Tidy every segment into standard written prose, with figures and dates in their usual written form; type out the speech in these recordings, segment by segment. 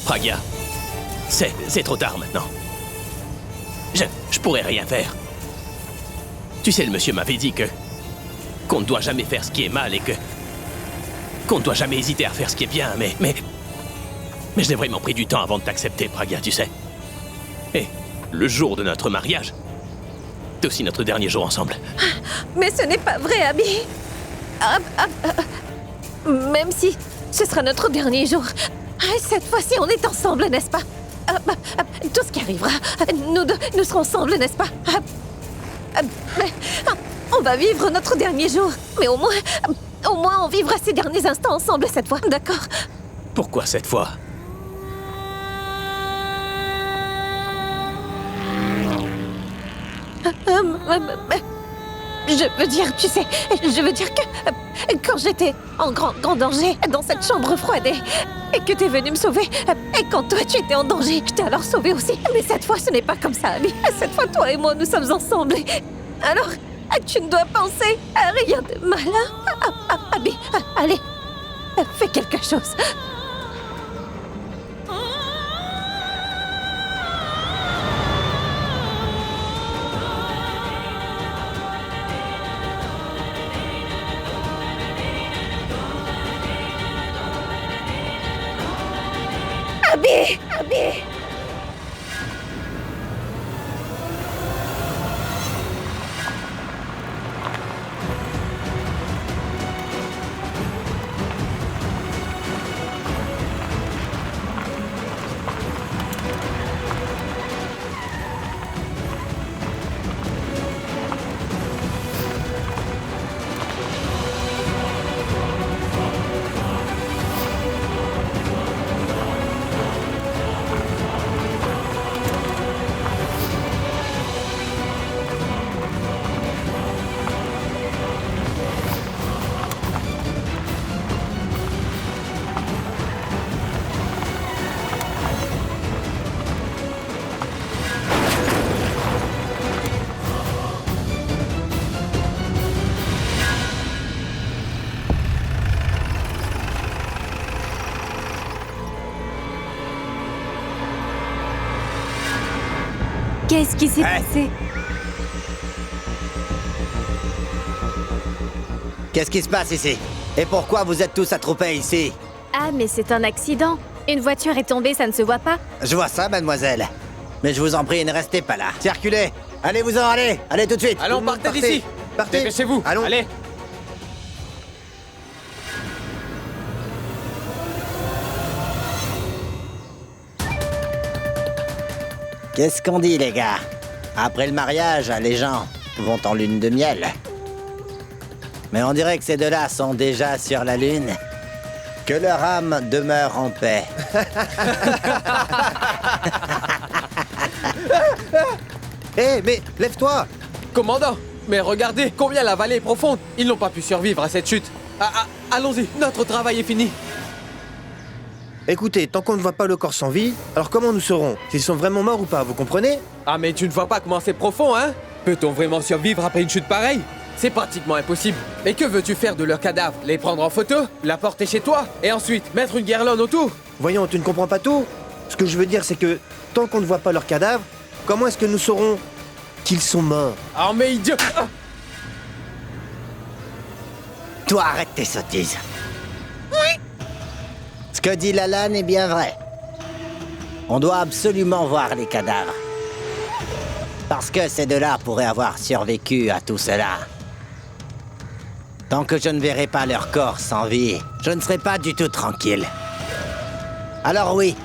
Pragya, c'est trop tard maintenant. Je pourrais rien faire. Tu sais, le monsieur m'avait dit qu'on ne doit jamais faire ce qui est mal et qu'on ne doit jamais hésiter à faire ce qui est bien, mais j'ai vraiment pris du temps avant de t'accepter, Pragya, tu sais. Et le jour de notre mariage, c'est aussi notre dernier jour ensemble. Mais ce n'est pas vrai, Abby. Même si ce sera notre dernier jour, cette fois-ci, on est ensemble, n'est-ce pas? Tout ce qui arrivera, nous deux, nous serons ensemble, n'est-ce pas? On va vivre notre dernier jour, mais au moins on vivra ces derniers instants ensemble cette fois, d'accord? Pourquoi cette fois? Je veux dire, tu sais, je veux dire que quand j'étais en grand danger dans cette chambre froide et que t'es venu me sauver, et quand toi tu étais en danger, je t'ai alors sauvé aussi. Mais cette fois, ce n'est pas comme ça, Abby. Cette fois, toi et moi, nous sommes ensemble. Alors, tu ne dois penser à rien de mal, hein? Abby, allez, fais quelque chose. Abby! Qu'est-ce qui s'est passé? Qu'est-ce qui se passe ici? Et pourquoi vous êtes tous attroupés ici? Ah, mais c'est un accident. Une voiture est tombée, ça ne se voit pas? Je vois ça, mademoiselle. Mais je vous en prie, ne restez pas là. Circulez! Allez-vous-en, allez! Allez tout de suite! Allons, Tout le monde, partez d'ici! Partez! Dépêchez-vous! Allons! Allez! Qu'est-ce qu'on dit, les gars? Après le mariage, les gens vont en lune de miel. Mais on dirait que ces deux-là sont déjà sur la lune. Que leur âme demeure en paix. Hé, mais lève-toi! Commandant! Mais regardez, combien la vallée est profonde! Ils n'ont pas pu survivre à cette chute! Allons-y, notre travail est fini! Écoutez, tant qu'on ne voit pas le corps sans vie, alors comment nous saurons s'ils sont vraiment morts ou pas, vous comprenez? Ah, mais tu ne vois pas comment c'est profond, hein? Peut-on vraiment survivre après une chute pareille? C'est pratiquement impossible. Mais que veux-tu faire de leurs cadavres? Les prendre en photo? La porter chez toi? Et ensuite, mettre une guirlande autour? Voyons, tu ne comprends pas tout? Ce que je veux dire, c'est que tant qu'on ne voit pas leurs cadavres, comment est-ce que nous saurons qu'ils sont morts? Ah, mais idiot! Ah. Toi, arrête tes sottises. Oui. Ce que dit Lalanne est bien vrai. On doit absolument voir les cadavres. Parce que ces deux-là pourraient avoir survécu à tout cela. Tant que je ne verrai pas leur corps sans vie, je ne serai pas du tout tranquille. Alors oui,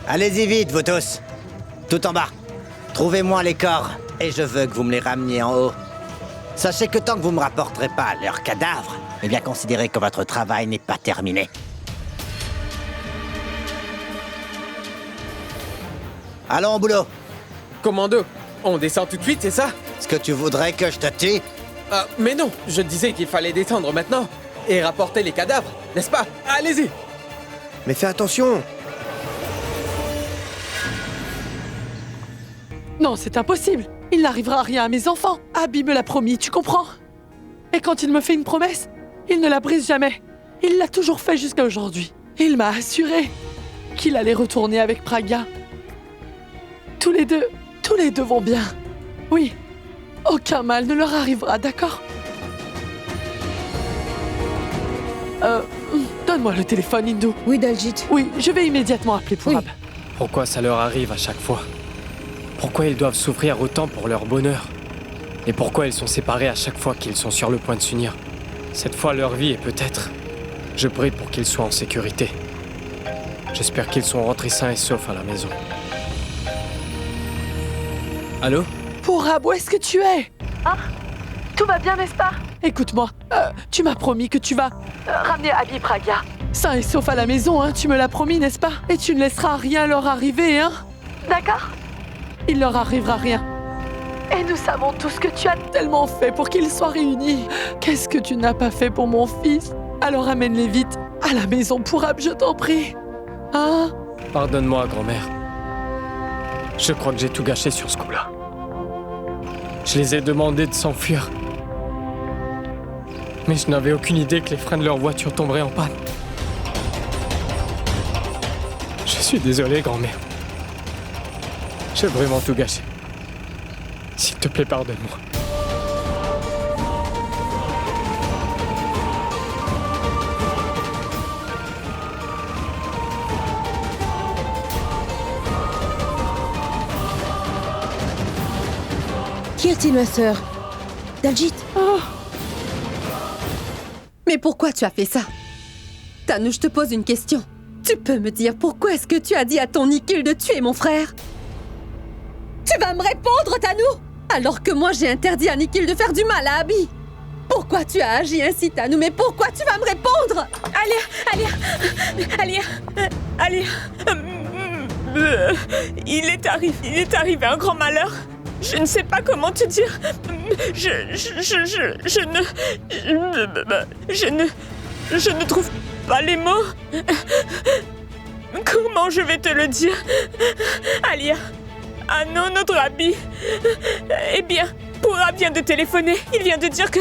allez-y vite, vous tous. Tout en bas. Trouvez-moi les corps, et je veux que vous me les rameniez en haut. Sachez que tant que vous ne me rapporterez pas leurs cadavres, eh bien considérez que votre travail n'est pas terminé. Allons au boulot. Commando, on descend tout de suite, c'est ça? Est-ce que tu voudrais que je te tue? Mais non, je disais qu'il fallait descendre maintenant et rapporter les cadavres, n'est-ce pas? Allez-y! Mais fais attention! Non, c'est impossible. Il n'arrivera rien à mes enfants. Abby me l'a promis, tu comprends? Et quand il me fait une promesse, il ne la brise jamais. Il l'a toujours fait jusqu'à aujourd'hui. Il m'a assuré qu'il allait retourner avec Praga. Tous les deux vont bien. Oui, aucun mal ne leur arrivera, d'accord? Donne-moi le téléphone, Hindu. Oui, Daljit. Oui, je vais immédiatement appeler Purab. Oui. Pourquoi ça leur arrive à chaque fois? Pourquoi ils doivent souffrir autant pour leur bonheur? Et pourquoi ils sont séparés à chaque fois qu'ils sont sur le point de s'unir? Cette fois, leur vie est peut-être... Je prie pour qu'ils soient en sécurité. J'espère qu'ils sont rentrés sains et saufs à la maison. Allô? Purab, où est-ce que tu es? Hein? Tout va bien, n'est-ce pas? Écoute-moi, tu m'as promis que tu vas Ramener Abby Praga. sain et sauf à la maison, hein? Tu me l'as promis, n'est-ce pas? Et tu ne laisseras rien leur arriver, hein? D'accord? Il leur arrivera rien. Et nous savons tout ce que tu as... Tellement fait pour qu'ils soient réunis. Qu'est-ce que tu n'as pas fait pour mon fils? Alors amène-les vite à la maison, Purab, je t'en prie. Hein? Pardonne-moi, grand-mère. Je crois que j'ai tout gâché sur ce coup-là. Je les ai demandé de s'enfuir. Mais je n'avais aucune idée que les freins de leur voiture tomberaient en panne. Je suis désolé, grand-mère. J'ai vraiment tout gâché. S'il te plaît, pardonne-moi. Qui est-il, ma sœur? Daljit? Mais pourquoi tu as fait ça? Tanou, je te pose une question. Tu peux me dire pourquoi est-ce que tu as dit à ton Nikhil de tuer mon frère? Tu vas me répondre, Tanou? Alors que moi j'ai interdit à Nikhil de faire du mal à Abby. Pourquoi tu as agi ainsi, Tanou? Mais pourquoi tu vas me répondre? Alia, il est arrivé un grand malheur. Je ne sais pas comment te dire. Je ne trouve pas les mots. Comment je vais te le dire? Alia, ah non, notre Abby. Eh bien, Purab vient de téléphoner. Il vient de dire que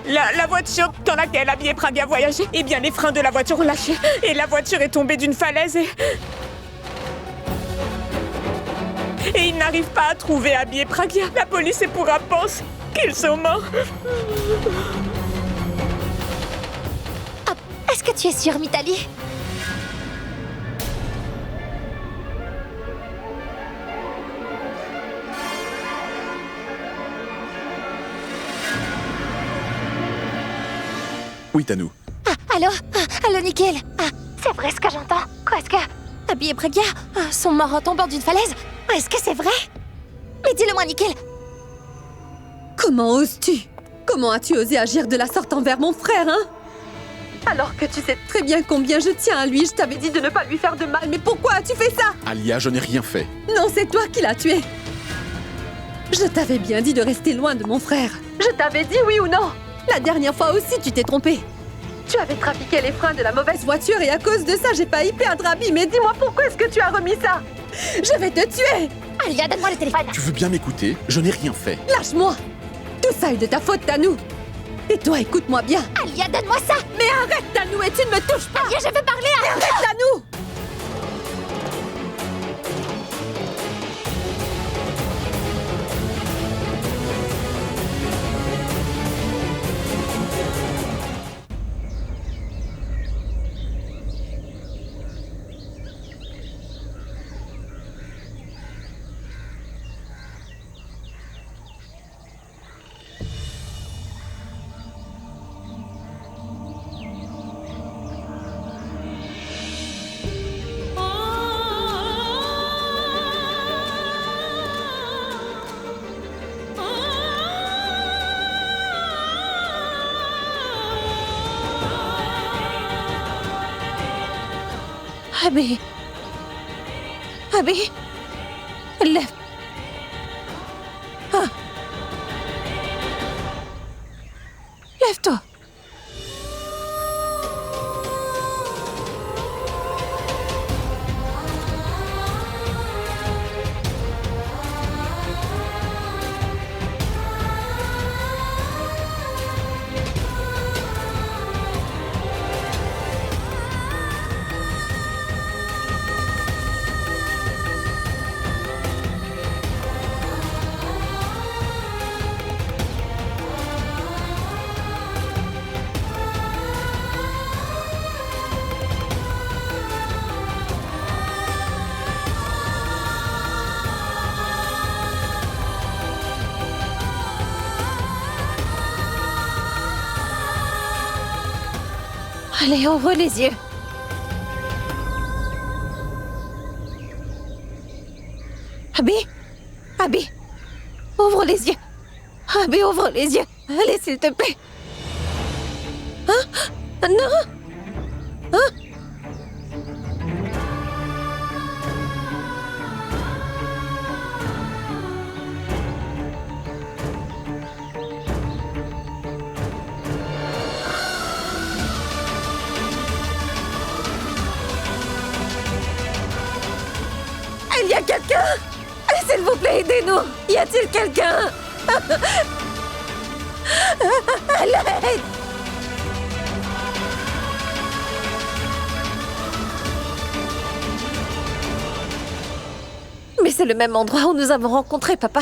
la voiture dans laquelle Abby et Praga voyageaient, eh bien, les freins de la voiture ont lâché. Et la voiture est tombée d'une falaise et il n'arrive pas à trouver Abby et Praga. La police et Purab pensent qu'ils sont morts. Est-ce que tu es sûre, Mitali? Oui, Tanou. Allô, Nikhil. C'est vrai ce que j'entends? Quoi, est-ce que Abby et Praga sont morts en tombant d'une falaise? Est-ce que c'est vrai? Mais dis-le-moi, Nikhil. Comment oses-tu? Comment as-tu osé agir de la sorte envers mon frère, hein? Alors que tu sais très bien combien je tiens à lui, je t'avais dit de ne pas lui faire de mal, mais pourquoi as-tu fait ça? Alia, je n'ai rien fait. Non, c'est toi qui l'as tué. Je t'avais bien dit de rester loin de mon frère. Je t'avais dit oui ou non? La dernière fois aussi, tu t'es trompé. Tu avais trafiqué les freins de la mauvaise voiture et à cause de ça, j'ai failli perdre Abby. Mais dis-moi, pourquoi est-ce que tu as remis ça? Je vais te tuer! Alia, donne-moi le téléphone. Tu veux bien m'écouter? Je n'ai rien fait. Lâche-moi! Tout ça est de ta faute, Tanou. Et toi, écoute-moi bien. Alia, donne-moi ça. Mais arrête, Tanou, et tu ne me touches pas! Alia, je veux parler à... Arrête, Tanou! Abby. Abby. Lève. Lève-toi. Allez, ouvre les yeux. Abby? Abby? Ouvre les yeux. Abby, ouvre les yeux. Allez, s'il te plaît. Hein? Non? Hein? Il y a quelqu'un? S'il vous plaît, aidez-nous! Y a-t-il quelqu'un? À l'aide! Mais c'est le même endroit où nous avons rencontré papa.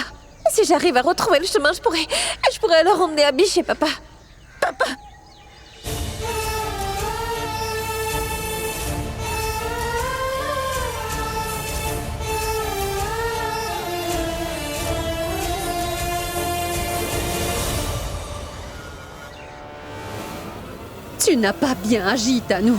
Si j'arrive à retrouver le chemin, je pourrais alors emmener Abby chez papa. Papa! Tu n'as pas bien agi, Tanou.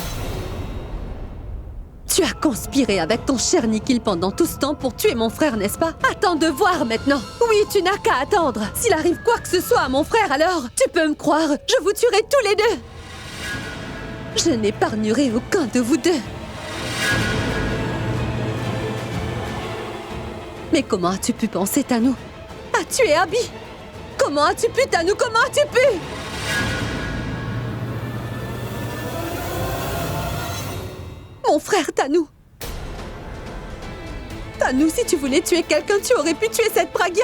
Tu as conspiré avec ton cher Nikhil pendant tout ce temps pour tuer mon frère, n'est-ce pas? Attends de voir maintenant. Oui, tu n'as qu'à attendre. S'il arrive quoi que ce soit à mon frère, alors, tu peux me croire, je vous tuerai tous les deux. Je n'épargnerai aucun de vous deux. Mais comment as-tu pu penser, Tanou, à tuer Abby? Comment as-tu pu, Tanou? Comment as-tu pu? Mon frère, Tanou. Tanou, si tu voulais tuer quelqu'un, tu aurais pu tuer cette Pragya.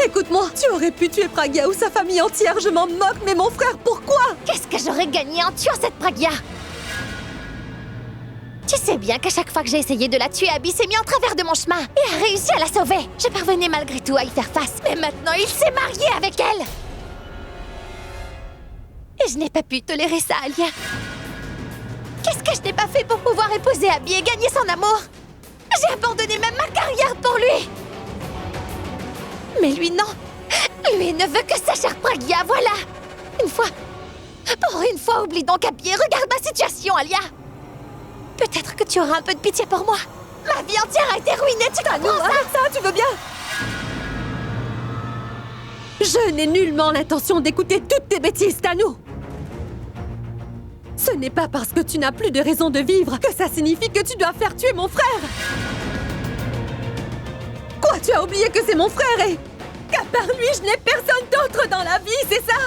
Écoute-moi, tu aurais pu tuer Pragya ou sa famille entière, je m'en moque, mais mon frère, pourquoi? Qu'est-ce que j'aurais gagné en tuant cette Pragya? Tu sais bien qu'à chaque fois que j'ai essayé de la tuer, Abby s'est mis en travers de mon chemin et a réussi à la sauver. Je parvenais malgré tout à y faire face, mais maintenant il s'est marié avec elle. Et je n'ai pas pu tolérer ça, Alia. Qu'est-ce que je n'ai pas fait pour pouvoir épouser Abby et gagner son amour? J'ai abandonné même ma carrière pour lui. Mais lui, non. Lui ne veut que sa chère Pragya, voilà. Pour une fois, oublie donc Abby et regarde ma situation, Alia. Peut-être que tu auras un peu de pitié pour moi. Ma vie entière a été ruinée, tu comprends ça? Arrête ça, tu veux bien? Je n'ai nullement l'intention d'écouter toutes tes bêtises, Tanou. Ce n'est pas parce que tu n'as plus de raison de vivre que ça signifie que tu dois faire tuer mon frère. Quoi, tu as oublié que c'est mon frère et qu'à part lui, je n'ai personne d'autre dans la vie, c'est ça?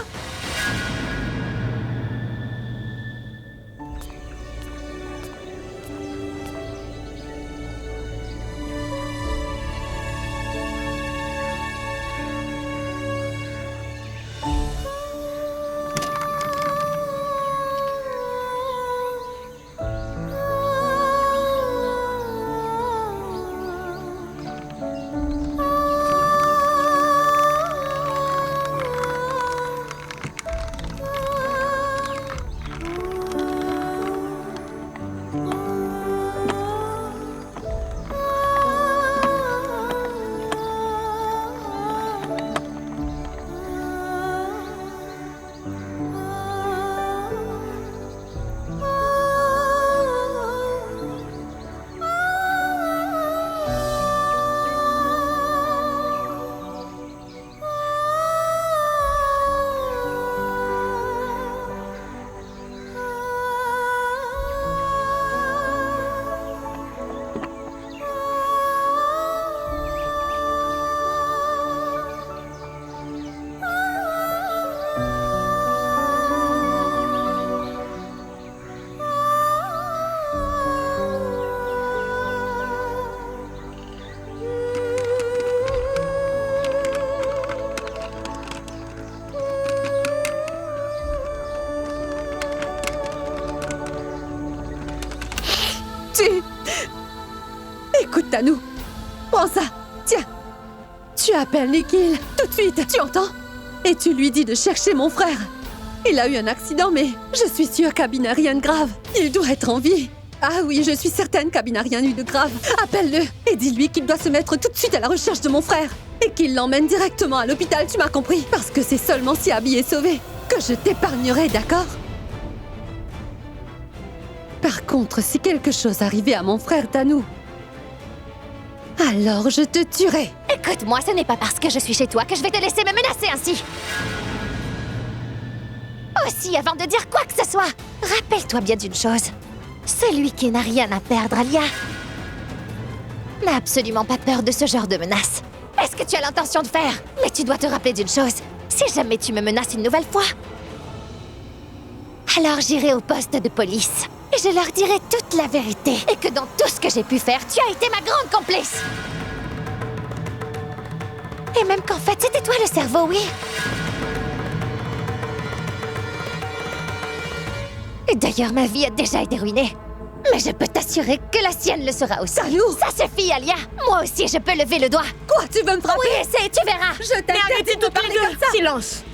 Écoute, Tanou, prends ça, tiens. Tu appelles Nikhil, tout de suite, tu entends? Et tu lui dis de chercher mon frère. Il a eu un accident, mais je suis sûre qu'Abby n'a rien de grave. Il doit être en vie. Ah oui, je suis certaine qu'Abby n'a rien eu de grave. Appelle-le et dis-lui qu'il doit se mettre tout de suite à la recherche de mon frère. Et qu'il l'emmène directement à l'hôpital, tu m'as compris? Parce que c'est seulement si Abby est sauvée que je t'épargnerai, d'accord? Par contre, si quelque chose arrivait à mon frère Tanou, alors je te tuerai. Écoute-moi, ce n'est pas parce que je suis chez toi que je vais te laisser me menacer ainsi. Aussi, avant de dire quoi que ce soit, rappelle-toi bien d'une chose. Celui qui n'a rien à perdre, Alia, n'a absolument pas peur de ce genre de menace. Est-ce que tu as l'intention de faire? Mais tu dois te rappeler d'une chose. Si jamais tu me menaces une nouvelle fois, alors j'irai au poste de police. Et je leur dirai toute la vérité. Et que dans tout ce que j'ai pu faire, tu as été ma grande complice. Et même qu'en fait, c'était toi le cerveau, oui. Et d'ailleurs, ma vie a déjà été ruinée. Mais je peux t'assurer que la sienne le sera aussi. Tanou! Ça suffit, Alia. Moi aussi, je peux lever le doigt. Quoi? Tu veux me frapper? Oui, essaie, tu verras. Je t'ai Mais arrêtez toutes les deux. Silence.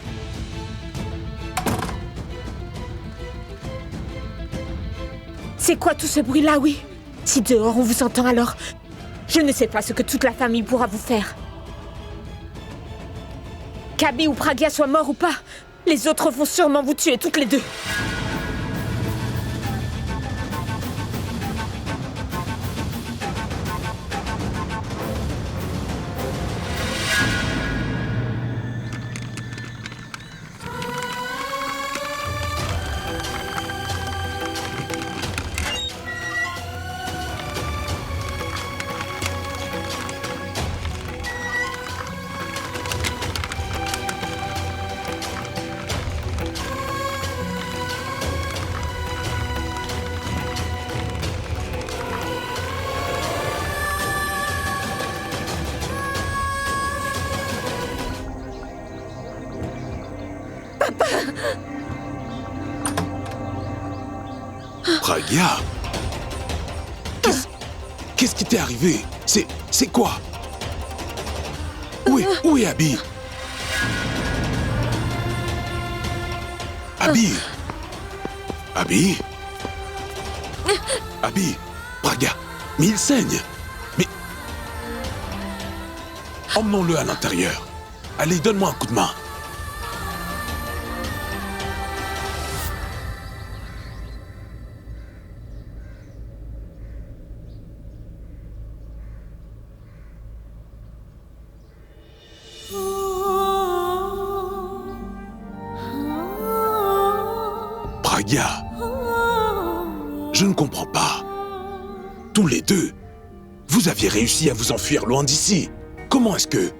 C'est quoi tout ce bruit-là, oui? Si dehors on vous entend alors, je ne sais pas ce que toute la famille pourra vous faire. Qu'Abby ou Pragia soient morts ou pas, les autres vont sûrement vous tuer toutes les deux. Pragia? Qu'est-ce qui t'est arrivé? C'est quoi? Où est Abby? Abby? Abby? Abby? Pragia? Mais il saigne! Mais... Emmenons-le à l'intérieur. Allez, donne-moi un coup de main. Pragia, je ne comprends pas. Tous les deux, vous aviez réussi à vous enfuir loin d'ici. Comment est-ce que...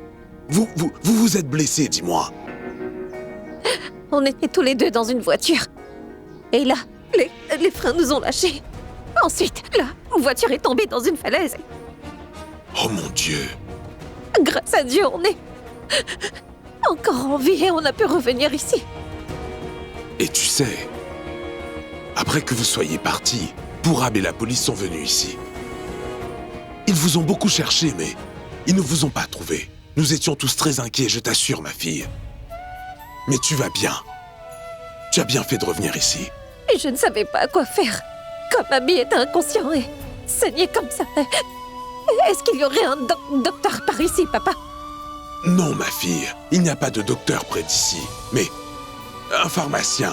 Vous êtes blessés, dis-moi. On était tous les deux dans une voiture. Et là, les freins nous ont lâchés. Ensuite, la voiture est tombée dans une falaise. Oh mon Dieu. Grâce à Dieu, on est encore en vie et on a pu revenir ici. Et tu sais, après que vous soyez partis, Pourab et la police sont venus ici. Ils vous ont beaucoup cherché, mais ils ne vous ont pas trouvé. Nous étions tous très inquiets, je t'assure, ma fille. Mais tu vas bien. Tu as bien fait de revenir ici. Et je ne savais pas quoi faire. Comme Abby était inconscient et saignait comme ça. Est-ce qu'il y aurait un docteur par ici, papa? Non, ma fille. Il n'y a pas de docteur près d'ici. Mais un pharmacien.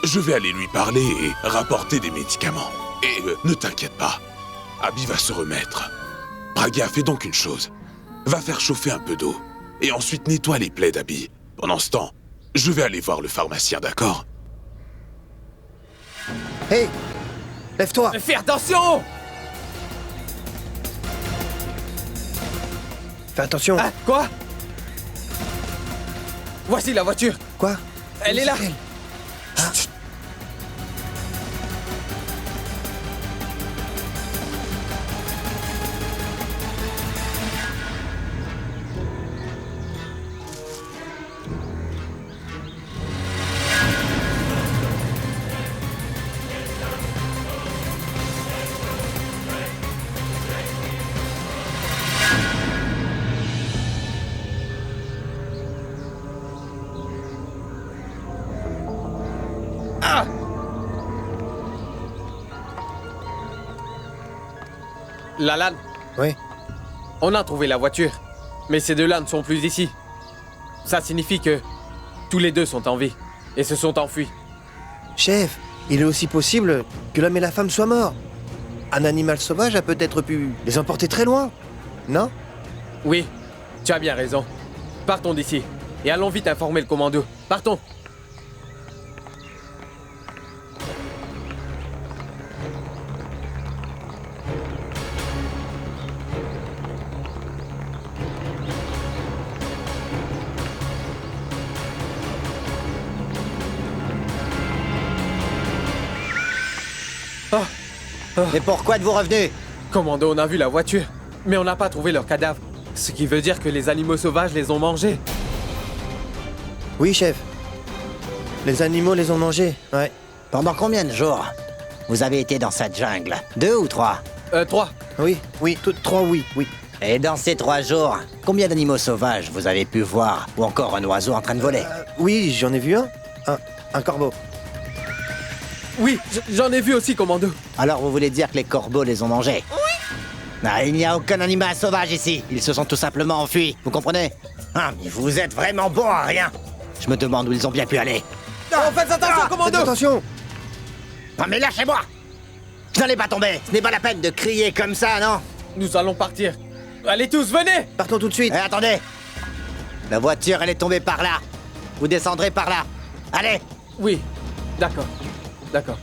Je vais aller lui parler et rapporter des médicaments. Et ne t'inquiète pas. Abby va se remettre. Pragia, fais donc une chose. Va faire chauffer un peu d'eau. Et ensuite nettoie les plaies d'Abby. Pendant ce temps, je vais aller voir le pharmacien, d'accord? Hé! Lève-toi! Fais attention! Fais attention! Ah, quoi? Voici la voiture! Quoi? Elle est là! Chut. Lalan. Oui. On a trouvé la voiture, mais ces deux-là ne sont plus ici. Ça signifie que tous les deux sont en vie et se sont enfuis. Chef, il est aussi possible que l'homme et la femme soient morts. Un animal sauvage a peut-être pu les emporter très loin, non? Oui, tu as bien raison. Partons d'ici. Et allons vite informer le commando. Partons. Mais pourquoi êtes-vous revenus? Commando, on a vu la voiture, mais on n'a pas trouvé leur cadavre. Ce qui veut dire que les animaux sauvages les ont mangés. Oui, chef. Les animaux les ont mangés, ouais. Pendant combien de jours vous avez été dans cette jungle? 2 ou 3? 3. Oui, 3, oui. Et dans ces 3 jours, combien d'animaux sauvages vous avez pu voir? Ou encore un oiseau en train de voler? Oui, j'en ai vu un. Un corbeau. Oui, j'en ai vu aussi, commando. Alors vous voulez dire que les corbeaux les ont mangés? Oui. Ah, il n'y a aucun animal sauvage ici. Ils se sont tout simplement enfuis, vous comprenez? Ah, mais vous êtes vraiment bon à rien. Je me demande où ils ont bien pu aller. Non, faites attention, commando! Faites attention! Non mais lâchez-moi! Je n'allais pas tomber. Ce n'est pas la peine de crier comme ça, non? Nous allons partir. Allez tous, venez! Partons tout de suite. Eh, attendez! La voiture, elle est tombée par là. Vous descendrez par là. Allez! Oui, d'accord. D'accord.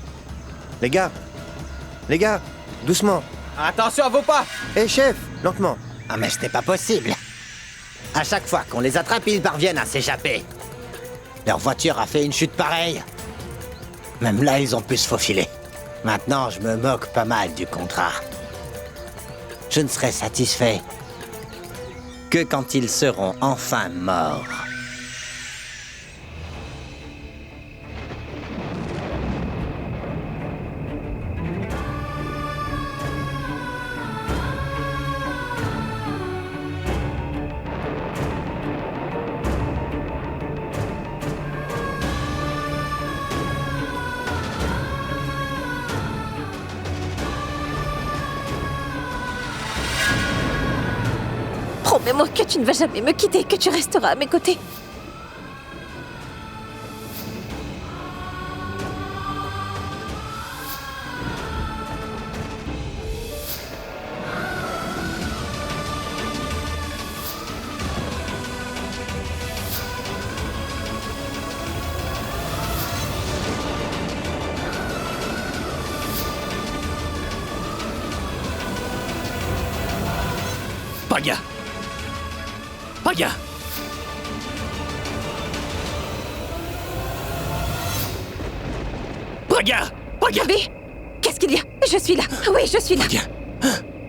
Les gars, doucement. Attention à vos pas! Hé, chef, lentement. Ah mais ce n'est pas possible. À chaque fois qu'on les attrape, ils parviennent à s'échapper. Leur voiture a fait une chute pareille. Même là, ils ont pu se faufiler. Maintenant, je me moque pas mal du contrat. Je ne serai satisfait que quand ils seront enfin morts. Promets-moi que tu ne vas jamais me quitter, que tu resteras à mes côtés. Praga! Praga! Praga! Praga! Abby, qu'est-ce qu'il y a? Je suis là. Oui, je suis là. Praga!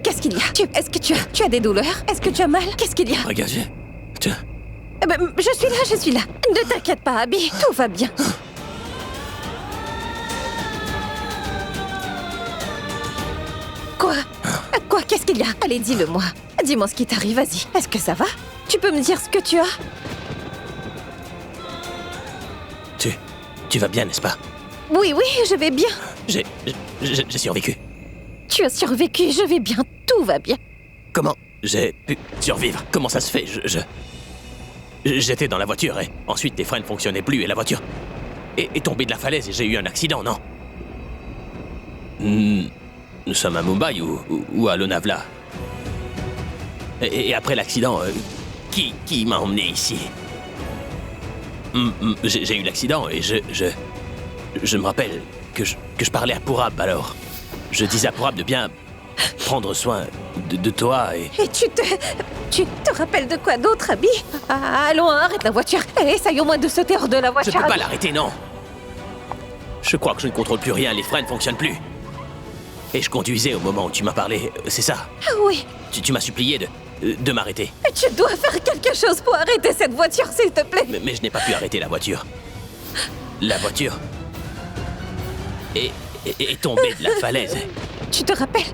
Qu'est-ce qu'il y a? Est-ce que tu as des douleurs? Est-ce que tu as mal? Qu'est-ce qu'il y a? Praga, Eh ben, je suis là. Ne t'inquiète pas, Abby. Tout va bien. Quoi? Quoi? Qu'est-ce qu'il y a? Allez, dis-le-moi. Dis-moi ce qui t'arrive, vas-y. Est-ce que ça va? Tu peux me dire ce que tu as? Tu vas bien, n'est-ce pas? Oui, je vais bien. J'ai survécu. Tu as survécu, je vais bien. Tout va bien. Comment j'ai pu survivre? Comment ça se fait? J'étais dans la voiture et ensuite les freins ne fonctionnaient plus et la voiture est tombée de la falaise et j'ai eu un accident, non? Nous sommes à Mumbai ou à Lonavala. Et après l'accident, qui m'a emmené ici? J'ai eu l'accident et je me rappelle que je parlais à Purab alors. Je disais à Purab de bien prendre soin de toi et... Et tu te rappelles de quoi d'autre, Abby? Allons, arrête la voiture. Essaye au moins de sauter hors de la Je voiture. peux pas l'arrêter, non. Je crois que je ne contrôle plus rien, les freins ne fonctionnent plus. Et je conduisais au moment où tu m'as parlé, c'est ça? Oui. Tu m'as supplié de m'arrêter. Tu dois faire quelque chose pour arrêter cette voiture, s'il te plaît. Mais je n'ai pas pu arrêter la voiture. La voiture est tombée de la falaise. Tu te rappelles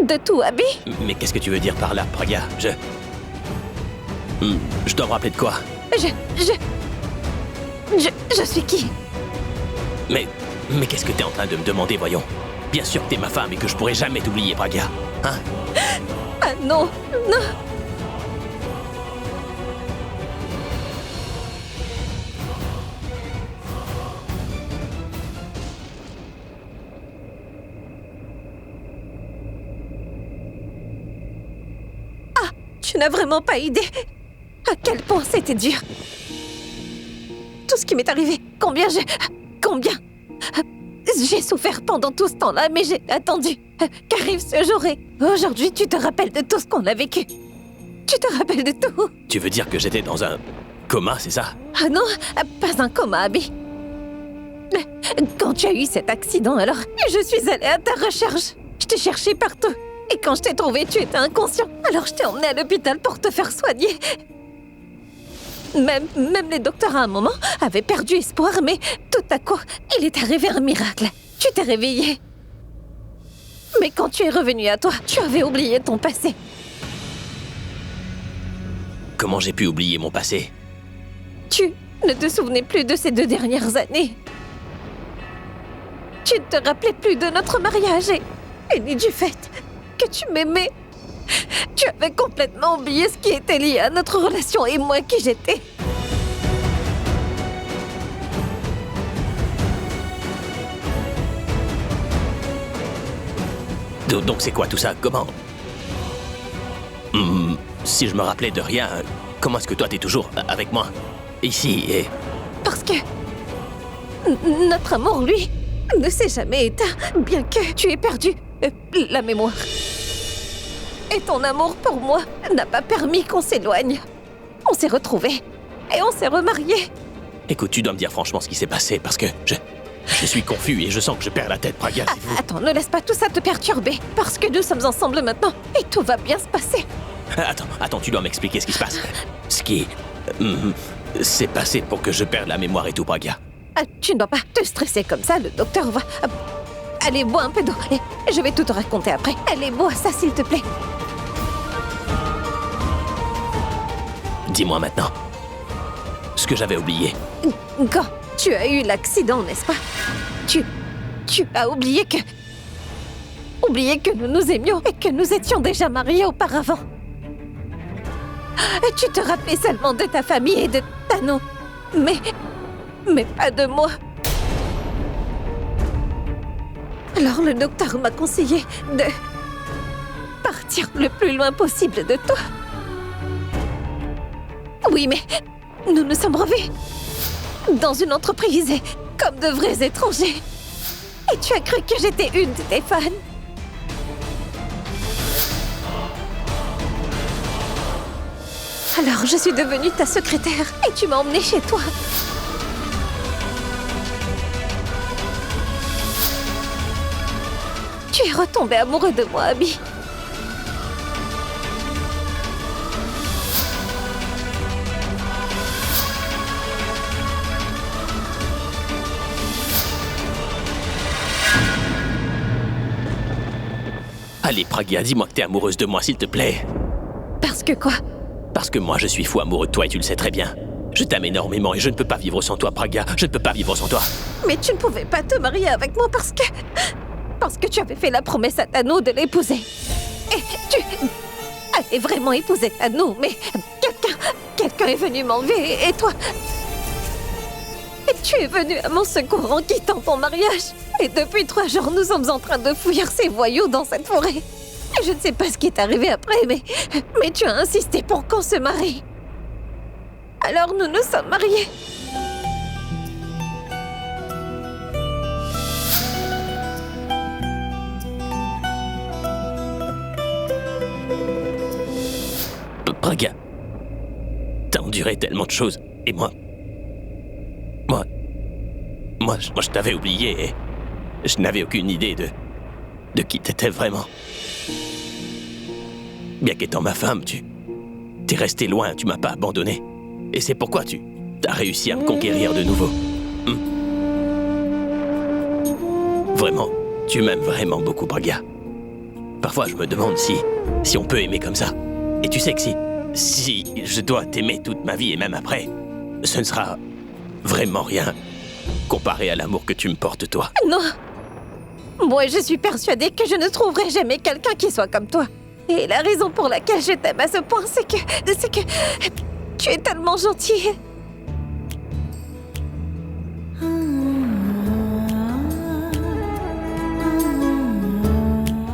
de tout, Abby? Mais qu'est-ce que tu veux dire par là, Praga? Je dois me rappeler de quoi? Je suis qui? Mais qu'est-ce que t'es en train de me demander, voyons? Bien sûr que t'es ma femme et que je pourrai jamais t'oublier, Praga. Hein? Ah non, non. Tu n'as vraiment pas idée à quel point c'était dur. Tout ce qui m'est arrivé, combien j'ai souffert pendant tout ce temps-là, mais j'ai attendu qu'arrive ce jour et aujourd'hui tu te rappelles de tout ce qu'on a vécu. Tu te rappelles de tout. Tu veux dire que j'étais dans un coma, c'est ça? Ah non, pas un coma, Abby. Quand tu as eu cet accident, alors, je suis allée à ta recherche. Je t'ai cherché partout. Et quand je t'ai trouvé, tu étais inconscient. Alors je t'ai emmené à l'hôpital pour te faire soigner. Même les docteurs à un moment avaient perdu espoir, mais tout à coup, il est arrivé un miracle. Tu t'es réveillée. Mais quand tu es revenu à toi, tu avais oublié ton passé. Comment j'ai pu oublier mon passé? Tu ne te souvenais plus de ces 2 dernières années. Tu ne te rappelais plus de notre mariage et ni du fait que tu m'aimais. Tu avais complètement oublié ce qui était lié à notre relation et moi qui j'étais. Donc c'est quoi tout ça? Comment? Si je me rappelais de rien, comment est-ce que toi t'es toujours avec moi? Ici et... Parce que... notre amour, lui, ne s'est jamais éteint, bien que tu aies perdu la mémoire. Et ton amour pour moi n'a pas permis qu'on s'éloigne. On s'est retrouvés et on s'est remariés. Écoute, tu dois me dire franchement ce qui s'est passé, parce que je suis confus et je sens que je perds la tête, Pragya, c'est fou. Attends, ne laisse pas tout ça te perturber, parce que nous sommes ensemble maintenant et tout va bien se passer. Attends, tu dois m'expliquer ce qui se passe. Ce qui... s'est passé pour que je perde la mémoire et tout, Pragya. Tu ne dois pas te stresser comme ça, le docteur va... Allez, bois un peu d'eau et je vais tout te raconter après. Allez, bois ça, s'il te plaît. Dis-moi maintenant ce que j'avais oublié. Quand tu as eu l'accident, n'est-ce pas? Tu as oublié que nous nous aimions et que nous étions déjà mariés auparavant. Et tu te rappelais seulement de ta famille et de Tano. Mais pas de moi. Alors le docteur m'a conseillé de partir le plus loin possible de toi. Oui, mais nous nous sommes revus dans une entreprise et comme de vrais étrangers. Et tu as cru que j'étais une de tes fans. Alors je suis devenue ta secrétaire et tu m'as emmenée chez toi. Tu es retombé amoureux de moi, Abby. Allez, Pragya, dis-moi que t'es amoureuse de moi, s'il te plaît. Parce que quoi? Parce que moi, je suis fou amoureux de toi et tu le sais très bien. Je t'aime énormément et je ne peux pas vivre sans toi, Pragya. Je ne peux pas vivre sans toi. Mais tu ne pouvais pas te marier avec moi parce que tu avais fait la promesse à Tano de l'épouser. Et tu avais vraiment épousé Tano, mais quelqu'un est venu m'enlever et toi... Et tu es venu à mon secours en quittant ton mariage. Et depuis 3 jours, nous sommes en train de fouiller ces voyous dans cette forêt. Et je ne sais pas ce qui est arrivé après, mais tu as insisté pour qu'on se marie. Alors nous nous sommes mariés. Pragya, t'as enduré tellement de choses, et moi, je t'avais oublié et je n'avais aucune idée de qui t'étais vraiment. Bien qu'étant ma femme, t'es resté loin, tu m'as pas abandonné. Et c'est pourquoi t'as réussi à me conquérir de nouveau. Vraiment, tu m'aimes vraiment beaucoup, Pragya. Parfois, je me demande si on peut aimer comme ça. Et tu sais que si je dois t'aimer toute ma vie et même après, ce ne sera vraiment rien comparé à l'amour que tu me portes, toi. Non! Moi, je suis persuadée que je ne trouverai jamais quelqu'un qui soit comme toi. Et la raison pour laquelle je t'aime à ce point, c'est que tu es tellement gentil.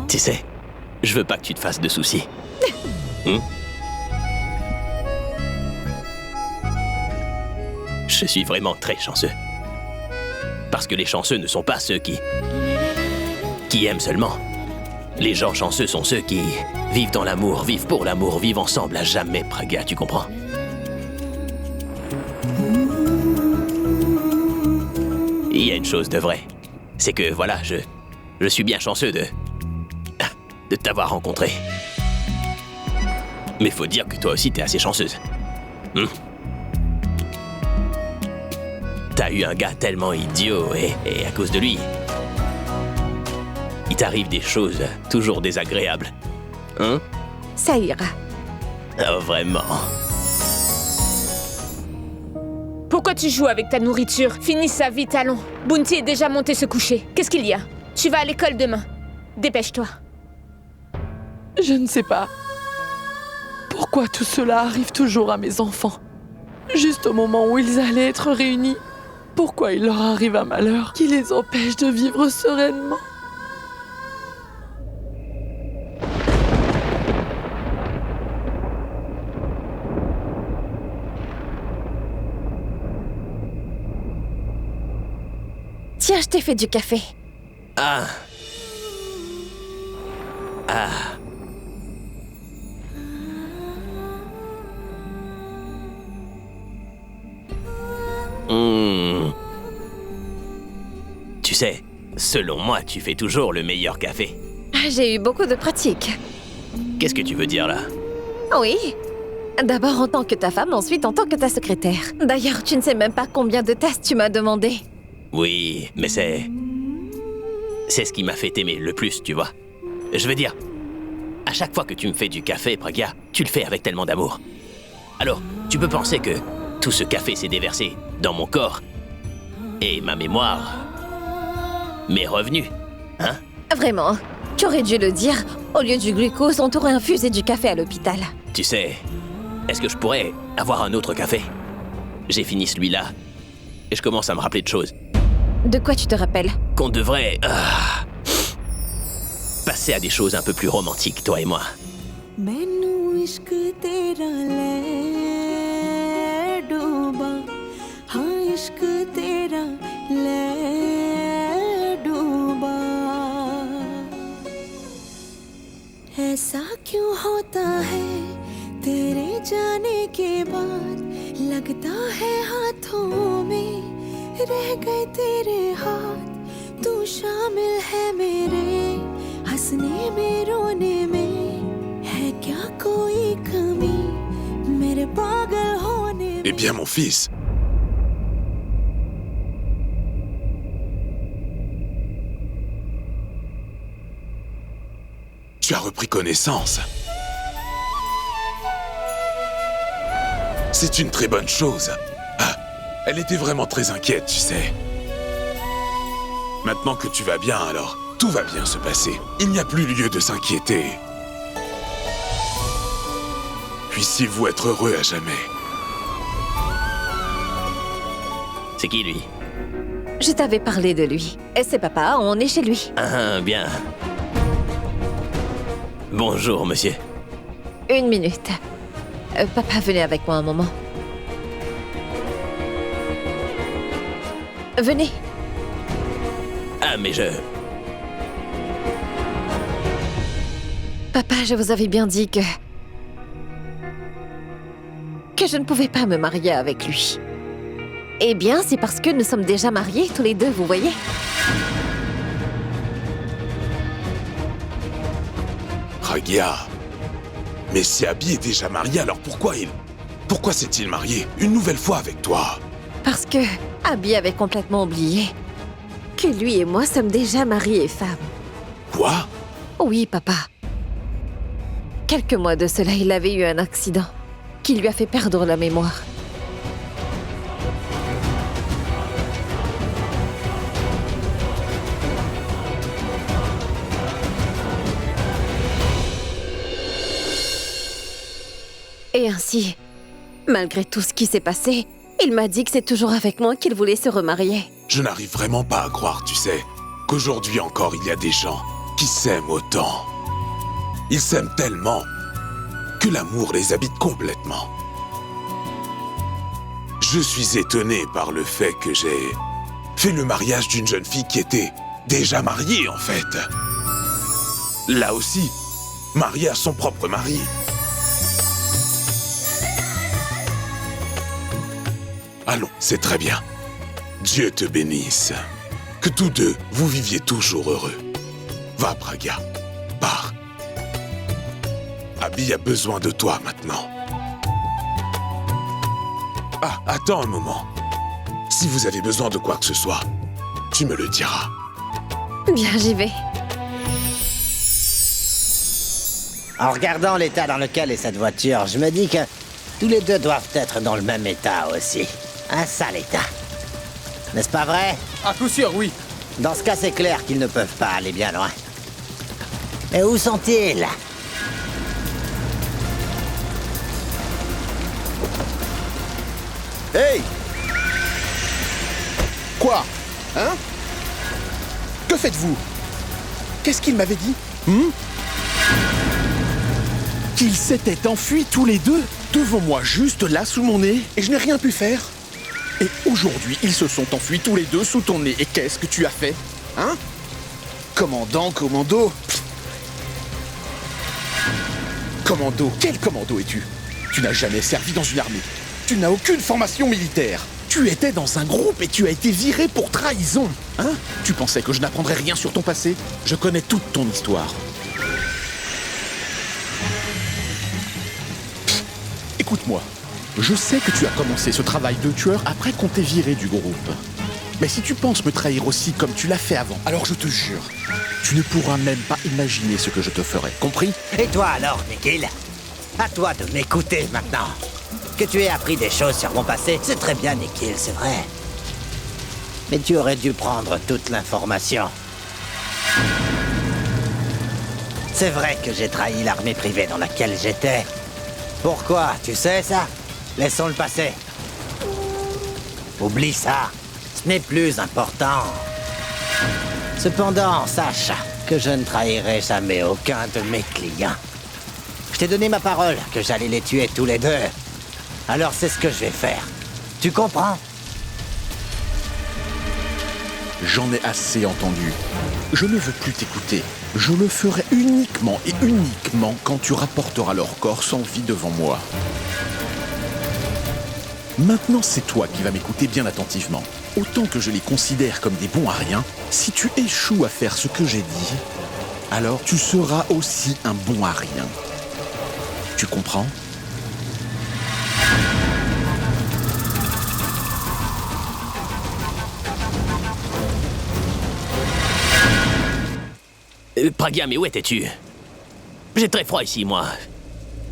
Tu sais, je veux pas que tu te fasses de soucis. Je suis vraiment très chanceux. Parce que les chanceux ne sont pas ceux qui aiment seulement. Les gens chanceux sont ceux qui vivent dans l'amour, vivent pour l'amour, vivent ensemble à jamais, Pragya, tu comprends? Il y a une chose de vrai, c'est que voilà, je suis bien chanceux de t'avoir rencontré. Mais faut dire que toi aussi t'es assez chanceuse. T'as eu un gars tellement idiot et à cause de lui, il t'arrive des choses toujours désagréables. Hein? Ça ira. Oh, vraiment. Pourquoi tu joues avec ta nourriture? Finis ça vite, allons. Bounty est déjà monté se coucher. Qu'est-ce qu'il y a? Tu vas à l'école demain. Dépêche-toi. Je ne sais pas. Pourquoi tout cela arrive toujours à mes enfants? Juste au moment où ils allaient être réunis. Pourquoi il leur arrive un malheur qui les empêche de vivre sereinement? Tiens, je t'ai fait du café. Ah. Tu sais, selon moi, tu fais toujours le meilleur café. J'ai eu beaucoup de pratique. Qu'est-ce que tu veux dire là? Oui. D'abord en tant que ta femme, ensuite en tant que ta secrétaire. D'ailleurs, tu ne sais même pas combien de tasses tu m'as demandé. Oui, mais c'est ce qui m'a fait t'aimer le plus, tu vois. Je veux dire, à chaque fois que tu me fais du café, Pragya, tu le fais avec tellement d'amour. Alors, tu peux penser que tout ce café s'est déversé dans mon corps et ma mémoire, mes revenus, hein? Vraiment, tu aurais dû le dire. Au lieu du glucose, on t'aurait infusé du café à l'hôpital. Tu sais, est-ce que je pourrais avoir un autre café? J'ai fini celui-là et je commence à me rappeler de choses. De quoi tu te rappelles? Qu'on devrait passer à des choses un peu plus romantiques, toi et moi. ऐसा क्यों होता है तेरे जाने के बाद लगता है हाथों में रह गए तेरे हाथ तू शामिल है मेरे हंसने में रोने में है क्या कोई कमी मेरे पागल होने में Eh bien, mon fils. Tu as repris connaissance. C'est une très bonne chose. Ah, elle était vraiment très inquiète, tu sais. Maintenant que tu vas bien, alors, tout va bien se passer. Il n'y a plus lieu de s'inquiéter. Puissiez-vous être heureux à jamais. C'est qui, lui? Je t'avais parlé de lui. Et c'est papa, on est chez lui. Ah, bien. Bonjour, monsieur. Une minute. Papa, venez avec moi un moment. Venez. Ah, mais Papa, je vous avais bien dit que je ne pouvais pas me marier avec lui. Eh bien, c'est parce que nous sommes déjà mariés tous les deux, vous voyez? Pragya. Mais si Abby est déjà marié, alors pourquoi s'est-il marié une nouvelle fois avec toi? Parce que Abby avait complètement oublié que lui et moi sommes déjà mariés et femmes. Quoi? Oui, papa. Quelques mois de cela, il avait eu un accident qui lui a fait perdre la mémoire. Et ainsi, malgré tout ce qui s'est passé, il m'a dit que c'est toujours avec moi qu'il voulait se remarier. Je n'arrive vraiment pas à croire, tu sais, qu'aujourd'hui encore il y a des gens qui s'aiment autant. Ils s'aiment tellement que l'amour les habite complètement. Je suis étonné par le fait que j'ai fait le mariage d'une jeune fille qui était déjà mariée, en fait. Là aussi, mariée à son propre mari. Allons, c'est très bien. Dieu te bénisse. Que tous deux, vous viviez toujours heureux. Va, Pragya. Pars. Abby a besoin de toi maintenant. Ah, attends un moment. Si vous avez besoin de quoi que ce soit, tu me le diras. Bien, j'y vais. En regardant l'état dans lequel est cette voiture, je me dis que tous les deux doivent être dans le même état aussi. Un sale état. N'est-ce pas vrai? À coup sûr, oui. Dans ce cas, c'est clair qu'ils ne peuvent pas aller bien loin. Mais où sont-ils? Hey! Quoi? Hein? Que faites-vous? Qu'est-ce qu'il m'avait dit? Qu'ils s'étaient enfuis tous les deux devant moi, juste là, sous mon nez, et je n'ai rien pu faire. Et aujourd'hui, ils se sont enfuis tous les deux sous ton nez. Et qu'est-ce que tu as fait? Hein? Commando? Commando? Quel commando es-tu? Tu n'as jamais servi dans une armée. Tu n'as aucune formation militaire. Tu étais dans un groupe et tu as été viré pour trahison. Hein? Tu pensais que je n'apprendrais rien sur ton passé? Je connais toute ton histoire. Écoute-moi, je sais que tu as commencé ce travail de tueur après qu'on t'ait viré du groupe. Mais si tu penses me trahir aussi comme tu l'as fait avant, alors je te jure, tu ne pourras même pas imaginer ce que je te ferai, compris? Et toi alors, Nikhil? À toi de m'écouter maintenant. Que tu aies appris des choses sur mon passé, c'est très bien, Nikhil, c'est vrai. Mais tu aurais dû prendre toute l'information. C'est vrai que j'ai trahi l'armée privée dans laquelle j'étais. Pourquoi? Tu sais ça? Laissons le passer. Oublie ça. Ce n'est plus important. Cependant, sache que je ne trahirai jamais aucun de mes clients. Je t'ai donné ma parole que j'allais les tuer tous les deux. Alors c'est ce que je vais faire. Tu comprends? J'en ai assez entendu. Je ne veux plus t'écouter. Je le ferai uniquement et uniquement quand tu rapporteras leur corps sans vie devant moi. Maintenant, c'est toi qui vas m'écouter bien attentivement. Autant que je les considère comme des bons à rien, si tu échoues à faire ce que j'ai dit, alors tu seras aussi un bon à rien. Tu comprends? Pragya, mais où étais-tu? J'ai très froid ici, moi.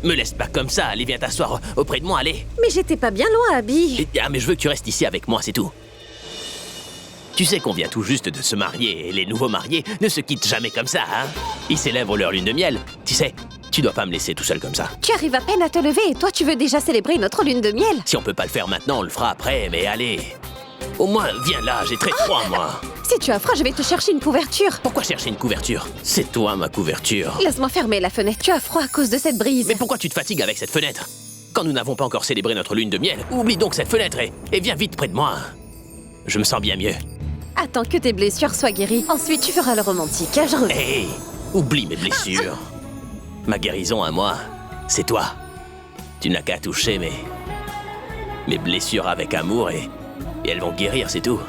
Me laisse pas comme ça, allez, viens t'asseoir auprès de moi, allez. Mais j'étais pas bien loin, Abby. Mais je veux que tu restes ici avec moi, c'est tout. Tu sais qu'on vient tout juste de se marier, et les nouveaux mariés ne se quittent jamais comme ça, hein? Ils célèbrent leur lune de miel. Tu sais, tu dois pas me laisser tout seul comme ça. Tu arrives à peine à te lever et toi tu veux déjà célébrer notre lune de miel? Si on peut pas le faire maintenant, on le fera après, mais allez. Au moins, viens là, j'ai très froid, moi. Si tu as froid, je vais te chercher une couverture. Pourquoi chercher une couverture? C'est toi, ma couverture. Laisse-moi fermer la fenêtre. Tu as froid à cause de cette brise. Mais pourquoi tu te fatigues avec cette fenêtre? Quand nous n'avons pas encore célébré notre lune de miel, oublie donc cette fenêtre et viens vite près de moi. Je me sens bien mieux. Attends que tes blessures soient guéries. Ensuite, tu feras le romantique. Je reviens. Hé, oublie mes blessures. Ma guérison à moi, c'est toi. Tu n'as qu'à toucher mes blessures avec amour et elles vont guérir, c'est tout.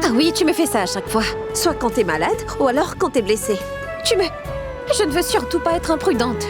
Ah oui, tu me fais ça à chaque fois. Soit quand t'es malade, ou alors quand t'es blessée. Je ne veux surtout pas être imprudente.